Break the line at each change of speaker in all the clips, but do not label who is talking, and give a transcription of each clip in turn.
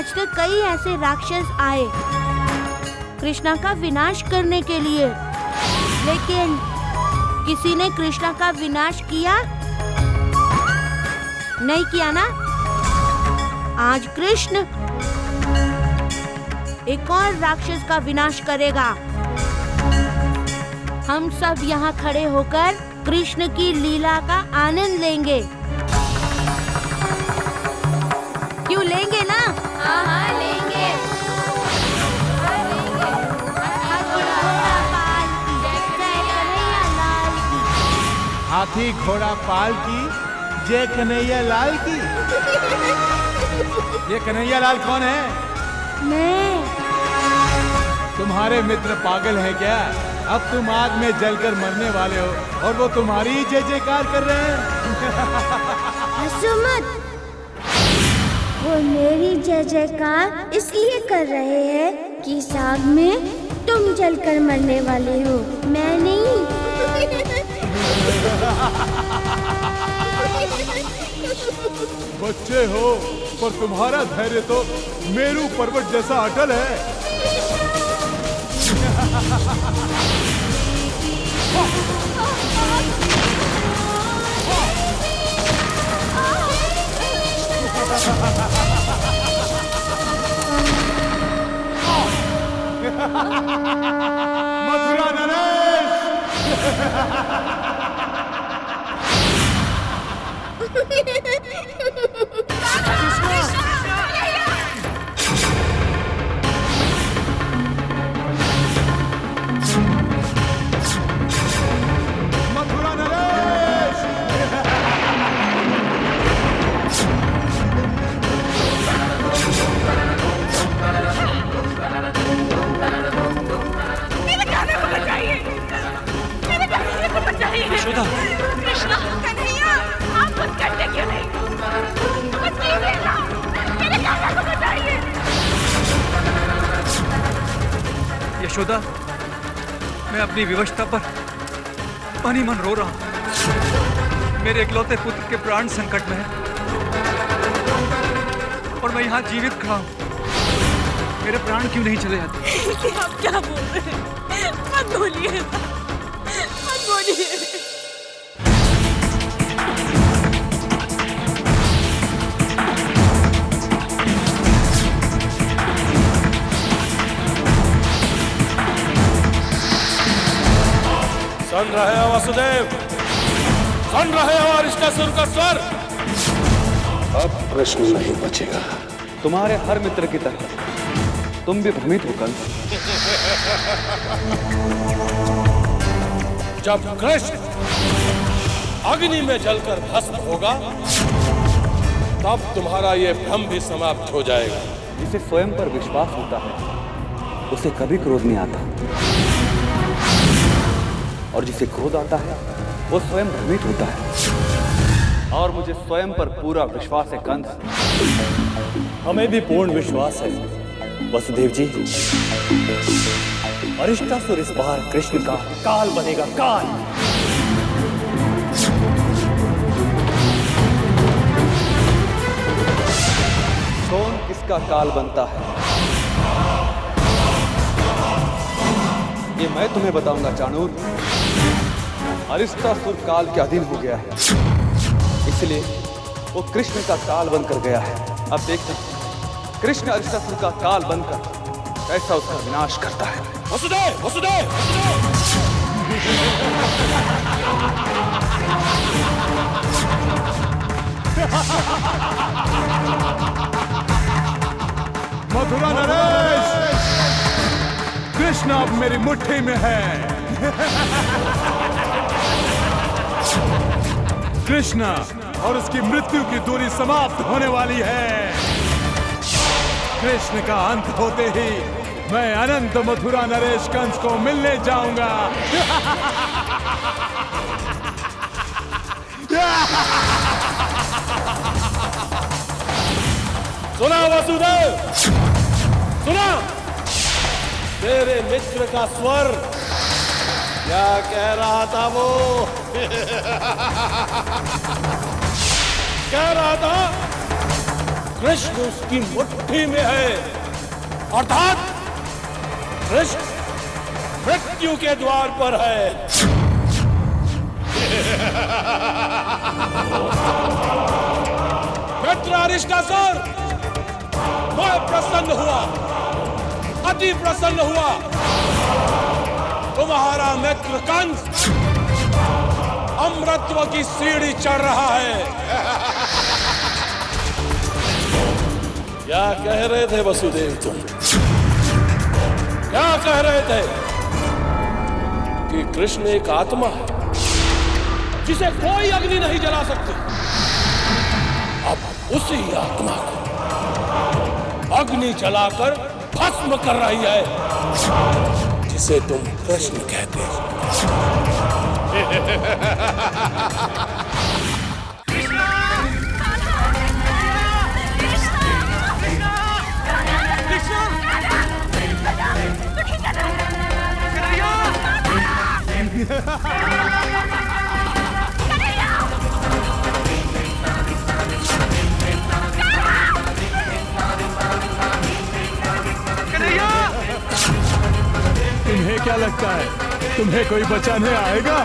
आज तक कई ऐसे राक्षस आए कृष्णा का विनाश करने के लिए, लेकिन किसी ने कृष्णा का विनाश किया नहीं किया ना। आज कृष्ण एक और राक्षस का विनाश करेगा। हम सब यहाँ खड़े होकर कृष्ण की लीला का आनंद लेंगे। क्यों लेंगे ना? हाँ लेंगे।
हाथी घोड़ा पाल की जय कन्हैया लाल की। ये कन्हैया लाल कौन है?
मैं।
तुम्हारे मित्र पागल हैं क्या? अब तुम आग में जलकर मरने वाले हो और वो तुम्हारी जय जयकार कर रहे हैं।
हंसो मत। वो मेरी जय जयकार इसलिए कर रहे हैं कि इस आग में तुम जलकर मरने वाले हो, मैं नहीं।
बच्चे हो पर तुम्हारा धैर्य तो मेरू पर्वत जैसा अटल है। मथुरा नरेश। मथुरा नरेश।
मेरे गाने को बचाइए, मेरे गाने को बचाइए।
यशोदा,
कृष्णा, कन्हैया, आप कुछ करते क्यों नहीं? बचाइए ना, मेरे गाने को बचाइए।
यशोदा, मैं अपनी विवशता पर मन ही मन रो रहा हूँ। मेरे इकलौते पुत्र के प्राण संकट में है और मैं यहाँ जीवित खड़ा हूँ। मेरे प्राण क्यों नहीं चले जाते?
आप क्या बोल रहे हैं? मत बोलिए, मत बोलिए।
सुन रहे हो वासुदेव? सुन रहे हो अरिष्टासुर का स्वर?
अब प्रश्न नहीं बचेगा।
तुम्हारे हर मित्र की तरह तुम भी भ्रमित हो कंस।
जब कृष्ण अग्नि में जलकर भस्म होगा तब तुम्हारा ये भ्रम भी समाप्त हो जाएगा।
जिसे स्वयं पर विश्वास होता है उसे कभी क्रोध नहीं आता, और जिसे क्रोध आता है वो स्वयं भ्रमित होता है। और मुझे स्वयं पर पूरा विश्वास है कंस।
हमें भी पूर्ण विश्वास है वसुदेव जी। अरिष्टासुर इस बार कृष्ण का काल बनेगा, काल।
कौन किसका काल बनता है ये मैं तुम्हें बताऊंगा चाणूर। अरिष्टासुर काल के अधीन हो गया है, इसलिए वो कृष्ण का काल बनकर गया है। अब देखते हैं कृष्ण अरिष्टासुर का काल बनकर कैसा उसका विनाश करता है।
वसुदेव, वसुदेव,
मथुरा नरेश, कृष्ण अब मेरी मुट्ठी में है। कृष्ण और उसकी मृत्यु की दूरी समाप्त होने वाली है। कृष्ण का अंत होते ही मैं अनंत मथुरा नरेश कंस को मिलने जाऊंगा।
सुना वसुदेव, सुना तेरे मित्र का स्वर। क्या कह रहा था वो? कह रहा था कृष्ण उसकी मुट्ठी में है, अर्थात कृष्ण मृत्यु के द्वार पर है। मित्र अरिष्टासुर, मैं प्रसन्न हुआ, अति प्रसन्न हुआ। तुम्हारा मित्र कंस अमरत्व की सीढ़ी चढ़ रहा है। क्या कह रहे थे वसुदेव तुम? क्या कह रहे थे कि कृष्ण एक आत्मा है जिसे कोई अग्नि नहीं जला सकती। अब उसी आत्मा को अग्नि जलाकर भस्म कर रही है जिसे तुम कृष्ण कहते हो।
तुम्हें क्या लगता है तुम्हें कोई बचाने आएगा?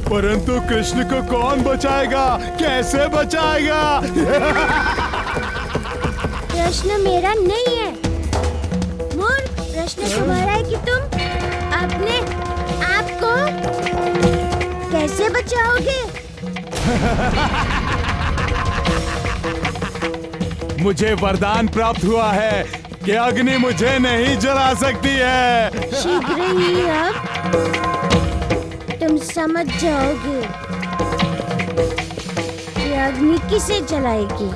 परंतु कृष्ण को कौन बचाएगा? कैसे बचाएगा?
प्रश्न मेरा नहीं है मूर्ख, प्रश्न तुम्हारा है कि तुम अपने आप को कैसे बचाओगे?
मुझे वरदान प्राप्त हुआ है कि अग्नि मुझे नहीं जला सकती है।
शीघ्र ही अब तुम समझ जाओगे कि अग्नि किसे जलाएगी।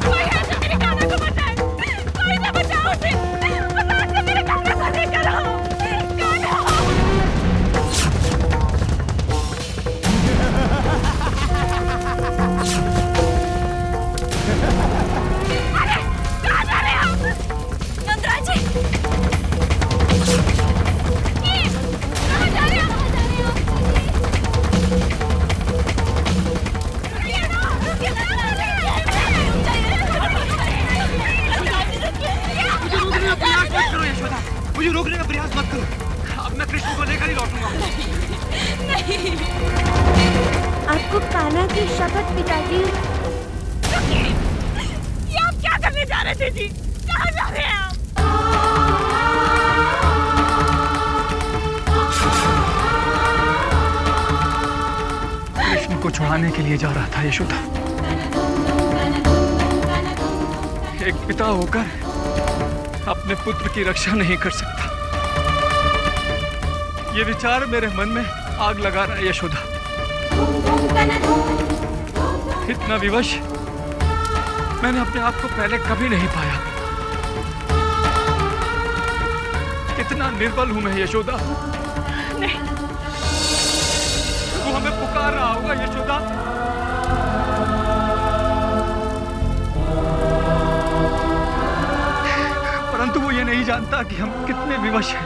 कोई है जो मेरे कान्हा को बचाए, कोई ना बचाओ उसे, बता से मेरे कान्हा को लेकर आओ, कान्हा। अरे कहाँ जा रहे हो? नंदराज जी, कहाँ जा रहे हो?
मुझे रोकने का प्रयास मत करो। अब मैं कृष्ण को लेकर ही लौटूंगा।
नहीं।
आपको कान्हा की शपथ पिताजी।
ये आप क्या करने जा रहे थे जी? कहाँ जा रहे हैं आप?
कृष्ण को छुड़ाने के लिए जा रहा था यशोदा। एक पिता होकर अपने पुत्र की रक्षा नहीं कर सकता। ये विचार मेरे मन में आग लगा रहा है यशोदा। इतना विवश मैंने अपने आप को पहले कभी नहीं पाया। कितना निर्बल हूं मैं यशोदा।
नहीं।
वो हमें पुकार रहा होगा यशोदा। परंतु वो ये नहीं जानता कि हम कितने विवश हैं।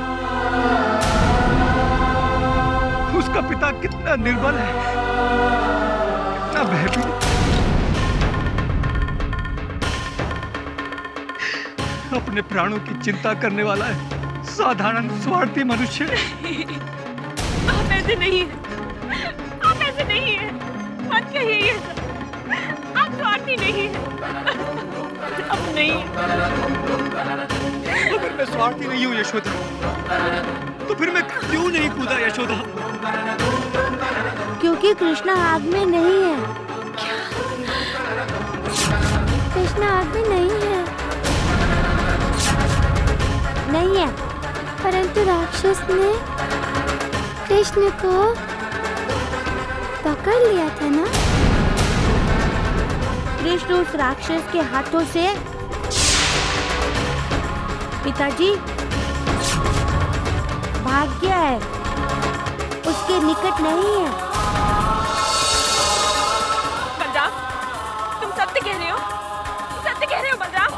उसका पिता कितना निर्बल है, कितना भयभीत। अपने प्राणों की चिंता करने वाला है, साधारण स्वार्थी मनुष्य।
आप ऐसे नहीं हैं, आप ऐसे नहीं हैं, मत कहिए ये सब। आप स्वार्थी नहीं हैं, अब नहीं।
अगर मैं स्वार्थी नहीं हूँ यशोदा, तो फिर मैं क्यों नहीं कूदा यशोदा?
क्योंकि कृष्ण आग में नहीं है। कृष्ण आग में नहीं है। नहीं है, परंतु राक्षस ने कृष्ण को पकड़ लिया था ना। कृष्ण उस राक्षस के हाथों से पिताजी भाग गया है, उसके निकट नहीं है।
बलराम, तुम सत्य कह रहे हो? सत्य कह रहे हो बलराम?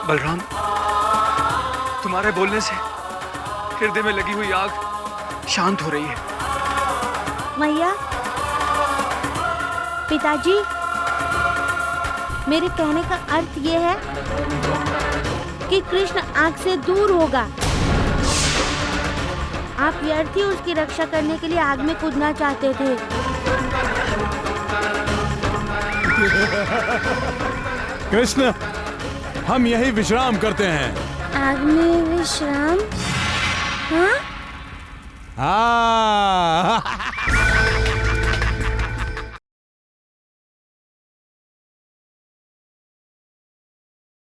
बलराम, तुम्हारे बोलने से हृदय में लगी हुई आग शांत हो रही है।
मैया, पिताजी, मेरे कहने का अर्थ ये है कि कृष्ण आग से दूर होगा। आप व्यर्थ ही उसकी रक्षा करने के लिए आग में कूदना चाहते थे।
कृष्ण, हम यही विश्राम करते हैं।
आग में विश्राम? हाँ?
हाँ।